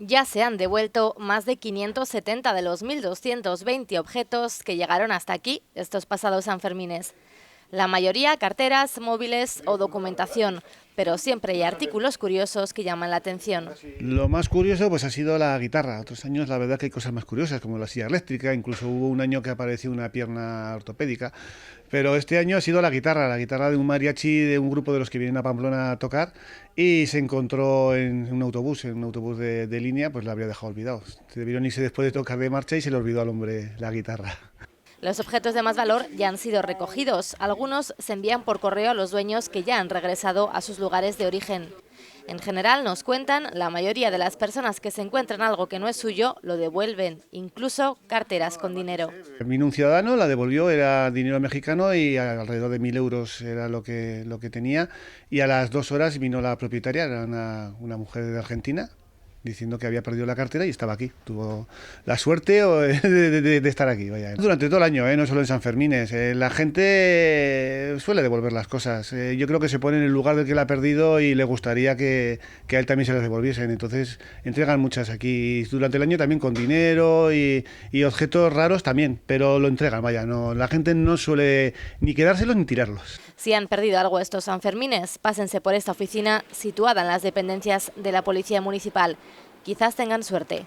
Ya se han devuelto más de 570 de los 1.220 objetos que llegaron hasta aquí estos pasados Sanfermines. La mayoría carteras, móviles o documentación, pero siempre hay artículos curiosos que llaman la atención. Lo más curioso pues ha sido la guitarra. Otros años la verdad que hay cosas más curiosas, como la silla eléctrica, incluso hubo un año que apareció una pierna ortopédica. Pero este año ha sido la guitarra de un mariachi, de un grupo de los que vienen a Pamplona a tocar, y se encontró en un autobús de línea, pues la había dejado olvidado. Debieron irse después de tocar de marcha y se le olvidó al hombre la guitarra. Los objetos de más valor ya han sido recogidos. Algunos se envían por correo a los dueños que ya han regresado a sus lugares de origen. En general, nos cuentan, la mayoría de las personas que se encuentran algo que no es suyo lo devuelven, incluso carteras con dinero. Vino un ciudadano, la devolvió, era dinero mexicano y alrededor de 1.000 euros era lo que tenía. Y a las 2 horas vino la propietaria, era una mujer de Argentina, diciendo que había perdido la cartera y estaba aquí. Tuvo la suerte de estar aquí. Vaya. Durante todo el año, no solo en Sanfermines, la gente suele devolver las cosas. Yo creo que se pone en el lugar del que la ha perdido y le gustaría que a él también se las devolviesen. Entonces entregan muchas aquí durante el año también con dinero y objetos raros también, pero lo entregan. Vaya, no, la gente no suele ni quedárselos ni tirarlos. Si han perdido algo estos Sanfermines, pásense por esta oficina situada en las dependencias de la Policía Municipal. Quizás tengan suerte.